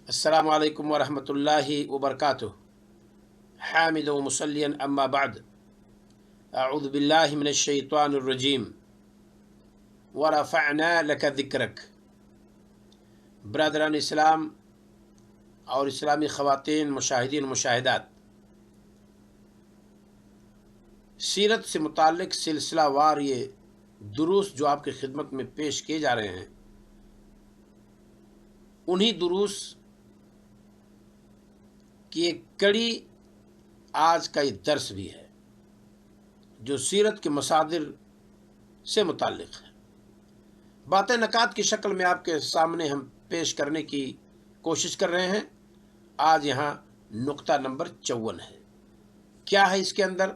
السلام علیکم ورحمۃ اللہ وبرکاتہ۔ حامد و مسلین اما بعد، اعوذ باللہ من الشیطان الرجیم، ورفعنا لک ذکرک۔ برادران اسلام اور اسلامی خواتین، مشاہدین و مشاہدات، سیرت سے متعلق سلسلہ وار یہ دروس جو آپ کی خدمت میں پیش کیے جا رہے ہیں، انہی دروس کی ایک کڑی آج کا یہ درس بھی ہے جو سیرت کے مصادر سے متعلق ہے۔ باتیں نکات کی شکل میں آپ کے سامنے ہم پیش کرنے کی کوشش کر رہے ہیں۔ آج یہاں نقطہ نمبر 54 ہے۔ کیا ہے اس کے اندر؟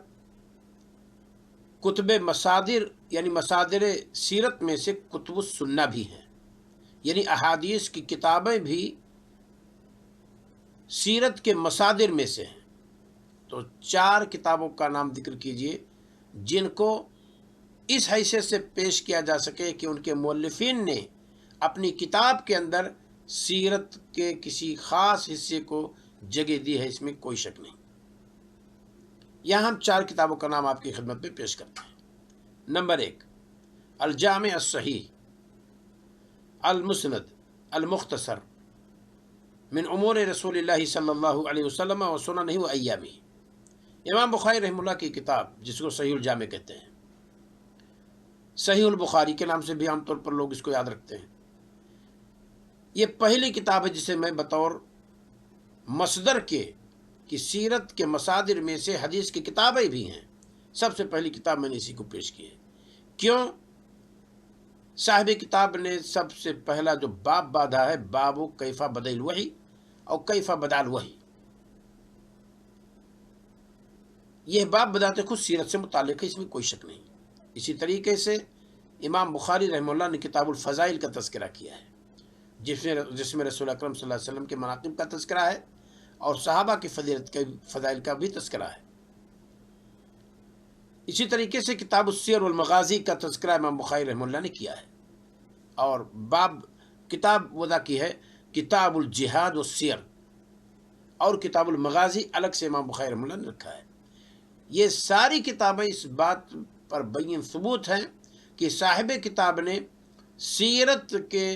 کتب مصادر یعنی مصادر سیرت میں سے کتب السنہ بھی ہیں، یعنی احادیث کی کتابیں بھی سیرت کے مصادر میں سے ہیں۔ تو 4 کتابوں کا نام ذکر کیجئے جن کو اس حیثیت سے پیش کیا جا سکے کہ ان کے مؤلفین نے اپنی کتاب کے اندر سیرت کے کسی خاص حصے کو جگہ دی ہے، اس میں کوئی شک نہیں۔ یہاں ہم 4 کتابوں کا نام آپ کی خدمت میں پیش کرتے ہیں۔ نمبر 1، الجامع الصحیح، المسند، المختصر من امور رسول اللہ صلی اللہ علیہ وسلم و سننہ و ایامہ۔ امام بخاری رحمہ اللہ کی کتاب جس کو صحیح الجامع کہتے ہیں، صحیح البخاری کے نام سے بھی عام طور پر لوگ اس کو یاد رکھتے ہیں۔ یہ پہلی کتاب ہے جسے میں بطور مصدر کے کہ سیرت کے مصادر میں سے حدیث کی کتابیں بھی ہیں، سب سے پہلی کتاب میں نے اسی کو پیش کی ہے۔ کیوں؟ صاحب کتاب نے سب سے پہلا جو باب باندھا ہے، باب کیفہ بدأ الوحی اور کیفہ بدأ الوحی، یہ باب بذات خود سیرت سے متعلق ہے، اس میں کوئی شک نہیں۔ اسی طریقے سے امام بخاری رحمہ اللہ نے کتاب الفضائل کا تذکرہ کیا ہے، جس میں رسول اکرم صلی اللہ علیہ وسلم کے مناقب کا تذکرہ ہے اور صحابہ کی فضائل کا بھی تذکرہ ہے۔ اسی طریقے سے کتاب السیر والمغازی کا تذکرہ امام بخاری رحمہ اللہ نے کیا ہے، اور کتاب وضع کی ہے کتاب الجہاد والسیر، اور کتاب المغازی الگ سے امام بخاری رحمہ اللہ نے رکھا ہے۔ یہ ساری کتابیں اس بات پر بین ثبوت ہیں کہ صاحب کتاب نے سیرت کے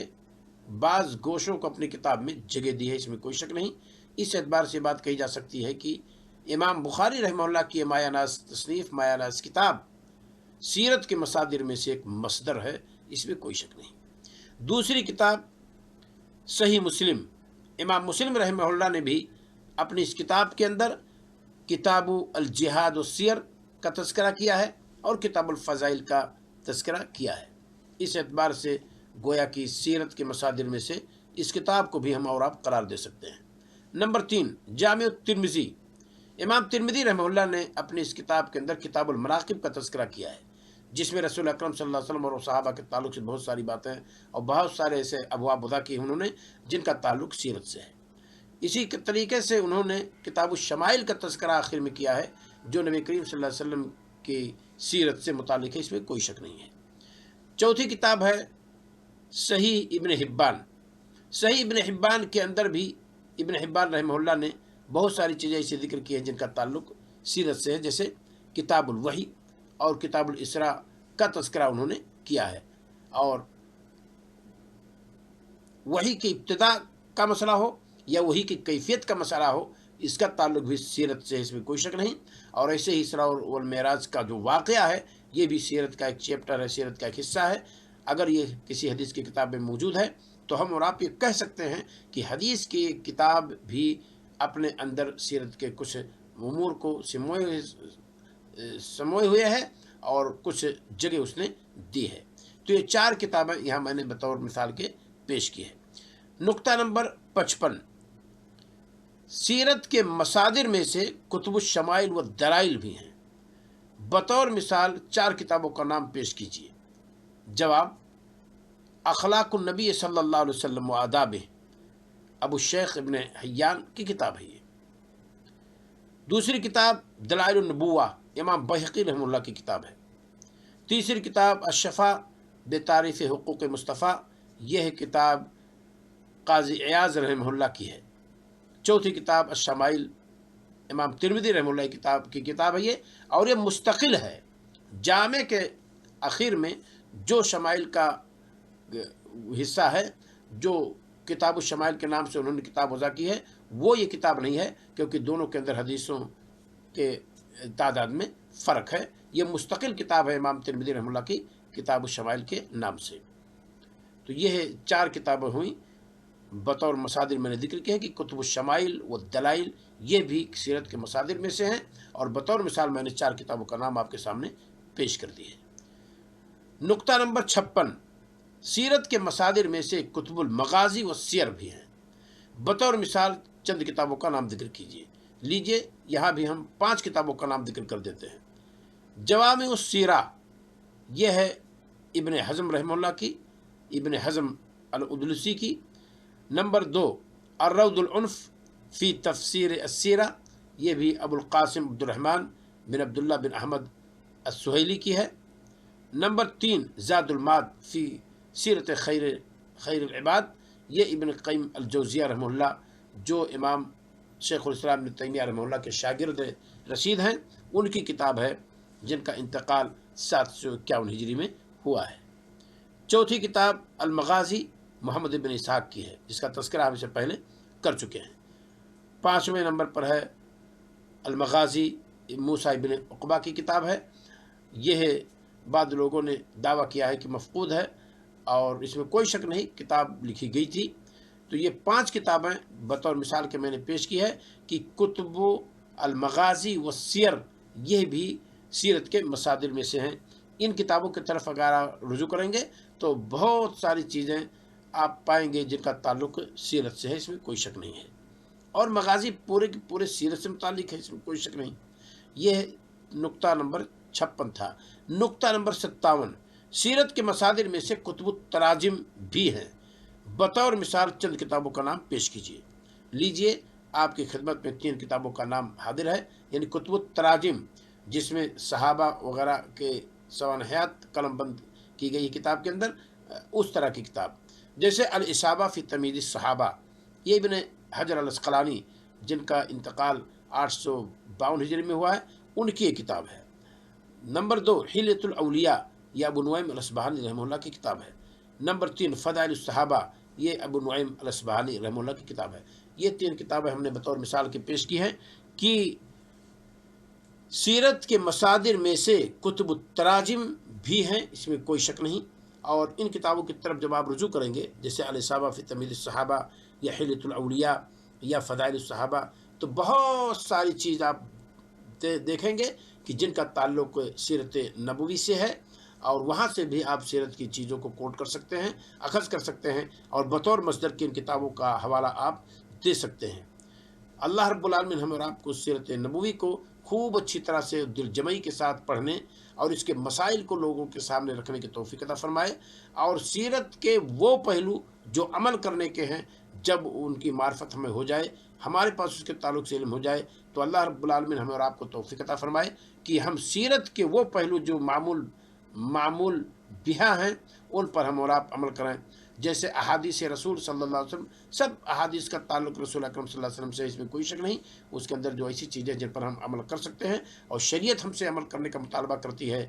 بعض گوشوں کو اپنی کتاب میں جگہ دی ہے، اس میں کوئی شک نہیں۔ اس اعتبار سے بات کہی جا سکتی ہے کہ امام بخاری رحمہ اللہ کی مایہ ناز تصنیف، مایہ ناز کتاب سیرت کے مصادر میں سے ایک مصدر ہے، اس میں کوئی شک نہیں۔ دوسری کتاب صحیح مسلم، امام مسلم رحمہ اللہ نے بھی اپنی اس کتاب کے اندر کتاب الجہاد والسیر کا تذکرہ کیا ہے اور کتاب الفضائل کا تذکرہ کیا ہے۔ اس اعتبار سے گویا کہ سیرت کے مصادر میں سے اس کتاب کو بھی ہم اور آپ قرار دے سکتے ہیں۔ نمبر 3، جامع الترمذی، امام ترمذی رحمہ اللہ نے اپنی اس کتاب کے اندر کتاب المناقب کا تذکرہ کیا ہے، جس میں رسول اکرم صلی اللہ علیہ وسلم اور صحابہ کے تعلق سے بہت ساری باتیں اور بہت سارے ایسے ابواب وضع کی انہوں نے جن کا تعلق سیرت سے ہے۔ اسی طریقے سے انہوں نے کتاب الشمائل کا تذکرہ آخر میں کیا ہے، جو نبی کریم صلی اللہ علیہ وسلم کی سیرت سے متعلق ہے، اس میں کوئی شک نہیں ہے۔ چوتھی کتاب ہے صحیح ابن حبان۔ صحیح ابن حبان کے اندر بھی ابن حبان رحمہ اللہ نے بہت ساری چیزیں اسے ذکر کی ہیں جن کا تعلق سیرت سے ہے، جیسے کتاب الوحی اور کتاب الاسراء کا تذکرہ انہوں نے کیا ہے، اور وحی کی ابتدا کا مسئلہ ہو یا وحی کی کیفیت کا مسئلہ ہو، اس کا تعلق بھی سیرت سے، اس میں کوئی شک نہیں۔ اور ایسے ہی اسراء والمعراج کا جو واقعہ ہے، یہ بھی سیرت کا ایک چیپٹر ہے، سیرت کا ایک حصہ ہے۔ اگر یہ کسی حدیث کی کتاب میں موجود ہے تو ہم اور آپ یہ کہہ سکتے ہیں کہ حدیث کی کتاب بھی اپنے اندر سیرت کے کچھ امور کو سموئے ہوئے ہے اور کچھ جگہ اس نے دی ہے۔ تو یہ 4 کتابیں یہاں میں نے بطور مثال کے پیش کی ہے۔ نقطہ نمبر 55، سیرت کے مصادر میں سے کتب الشمائل و دلائل بھی ہیں۔ بطور مثال 4 کتابوں کا نام پیش کیجیے۔ جواب: اخلاق النبی صلی اللہ علیہ وسلم و آدابہ، ابو الشیخ ابن حیان کی کتاب ہے یہ۔ دوسری کتاب دلائل النبوہ، امام بہقی رحمہ اللہ کی کتاب ہے۔ تیسری کتاب الشفا بتعریف حقوق مصطفیٰ، یہ ہے کتاب قاضی ایاز رحمہ اللہ کی ہے۔ چوتھی کتاب الشمائل امام ترمذی رحمہ اللہ کی کتاب ہے یہ، اور یہ مستقل ہے۔ جامع کے اخیر میں جو شمائل کا حصہ ہے، جو کتاب الشمائل کے نام سے انہوں نے کتاب وضع کی ہے، وہ یہ کتاب نہیں ہے، کیونکہ دونوں کے اندر حدیثوں کے تعداد میں فرق ہے۔ یہ مستقل کتاب ہے امام ترمذی رحمہ اللہ کی کتاب الشمائل کے نام سے۔ تو یہ 4 کتابیں ہوئیں، بطور مصادر میں نے ذکر کیا ہے کہ کتب الشمائل و دلائل یہ بھی سیرت کے مصادر میں سے ہیں، اور بطور مثال میں نے 4 کتابوں کا نام آپ کے سامنے پیش کر دی ہے۔ نقطہ نمبر 56، سیرت کے مصادر میں سے کتب المغازی و سیر بھی ہیں۔ بطور مثال چند کتابوں کا نام ذکر کیجیے۔ لیجئے یہاں بھی ہم 5 کتابوں کا نام ذکر کر دیتے ہیں۔ جوامع السیرہ، یہ ہے ابن حزم رحمہ اللہ کی، ابن حزم الاندلسی کی۔ نمبر 2، الروض العنف فی تفسیر السیرہ، یہ بھی ابو القاسم عبد الرحمن بن عبداللہ بن احمد السہیلی کی ہے۔ نمبر 3، زاد المعاد فی سیرت خیر العباد، یہ ابن قیم الجوزیہ رحمہ اللہ، جو امام شیخ الاسلام ابن تیمیہ رحمہ اللہ کے شاگرد رشید ہیں، ان کی کتاب ہے، جن کا انتقال 751 ہجری میں ہوا ہے۔ چوتھی کتاب المغازی محمد بن اسحاق کی ہے، جس کا تذکرہ ہم سے پہلے کر چکے ہیں۔ 5ویں نمبر پر ہے المغازی موسیٰ بن عقبہ کی کتاب ہے۔ یہ بعض لوگوں نے دعویٰ کیا ہے کہ مفقود ہے، اور اس میں کوئی شک نہیں، کتاب لکھی گئی تھی۔ تو یہ 5 کتابیں بطور مثال کے میں نے پیش کی ہے کہ کتب المغازی و سیر یہ بھی سیرت کے مصادر میں سے ہیں۔ ان کتابوں کی طرف اگر آپ رجوع کریں گے تو بہت ساری چیزیں آپ پائیں گے جن کا تعلق سیرت سے ہے، اس میں کوئی شک نہیں ہے، اور مغازی پورے کے پورے سیرت سے متعلق ہے، اس میں کوئی شک نہیں۔ یہ نقطہ نمبر 56 تھا۔ نقطہ نمبر 57، سیرت کے مصادر میں سے کتب التراجم بھی ہیں۔ بطور مثال چند کتابوں کا نام پیش کیجیے۔ لیجئے آپ کی خدمت میں 3 کتابوں کا نام حاضر ہے، یعنی کتب التراجم، جس میں صحابہ وغیرہ کے سوانحیات قلم بند کی گئی کتاب کے اندر، اس طرح کی کتاب، جیسے الاصابہ فی تمیز الصحابہ، یہ ابن حجر العسقلانی جن کا انتقال 852 ہجری میں ہوا ہے، ان کی ایک کتاب ہے۔ نمبر 2، حلیۃ الاولیاء، یہ ابو نعیم الاصبہانی رحمہ اللہ کی کتاب ہے۔ نمبر 3، فضائل الصحابہ، یہ ابو نعیم الاصبہانی رحمہ اللہ کی کتاب ہے۔ یہ 3 کتابیں ہم نے بطور مثال کے پیش کی ہیں کہ سیرت کے مصادر میں سے کتب التراجم بھی ہیں، اس میں کوئی شک نہیں، اور ان کتابوں کی طرف جب آپ رجوع کریں گے، جیسے الاصابہ فی تمیز الصحابہ یا حلیۃ الاولیاء یا فضائل الصحابہ، تو بہت ساری چیز آپ دیکھیں گے کہ جن کا تعلق سیرت نبوی سے ہے، اور وہاں سے بھی آپ سیرت کی چیزوں کو کوٹ کر سکتے ہیں، اخذ کر سکتے ہیں، اور بطور مصدر کی ان کتابوں کا حوالہ آپ دے سکتے ہیں۔ اللہ رب العالمین ہمیں اور آپ کو سیرت نبوی کو خوب اچھی طرح سے دل جمعی کے ساتھ پڑھنے اور اس کے مسائل کو لوگوں کے سامنے رکھنے کی توفیق عطا فرمائے، اور سیرت کے وہ پہلو جو عمل کرنے کے ہیں، جب ان کی معرفت ہمیں ہو جائے، ہمارے پاس اس کے تعلق سے علم ہو جائے، تو اللہ رب العالمین ہمیں اور آپ کو توفیق عطا فرمائے کہ ہم سیرت کے وہ پہلو جو معمول بہا ہیں، ان پر ہم اور آپ عمل کریں، جیسے احادیث رسول صلی اللہ علیہ وسلم، سب احادیث کا تعلق رسول اکرم صلی اللہ علیہ وسلم سے، اس میں کوئی شک نہیں، اس کے اندر جو ایسی چیزیں جن پر ہم عمل کر سکتے ہیں، اور شریعت ہم سے عمل کرنے کا مطالبہ کرتی ہے،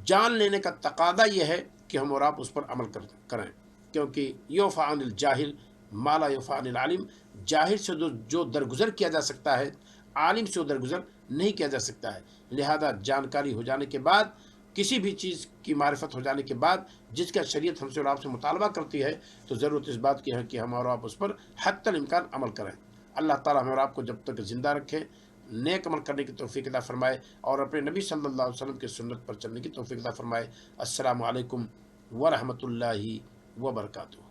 جان لینے کا تقاضا یہ ہے کہ ہم اور آپ اس پر عمل کریں، کیونکہ یوفع عن الجاہل ما لا یوفع عن العالم، جاہل سے جو درگزر کیا جا سکتا ہے، عالم سے وہ درگزر نہیں کیا جا سکتا ہے۔ لہذا جانکاری ہو جانے کے بعد، کسی بھی چیز کی معرفت ہو جانے کے بعد، جس کا شریعت ہم سے اور آپ سے مطالبہ کرتی ہے، تو ضرورت اس بات کی ہے کہ ہم اور آپ اس پر حتی الامکان عمل کریں۔ اللہ تعالیٰ ہم اور آپ کو جب تک زندہ رکھے، نیک عمل کرنے کی توفیق عطا فرمائے، اور اپنے نبی صلی اللہ علیہ وسلم کی سنت پر چلنے کی توفیق عطا فرمائے۔ السلام علیکم ورحمۃ اللہ وبرکاتہ۔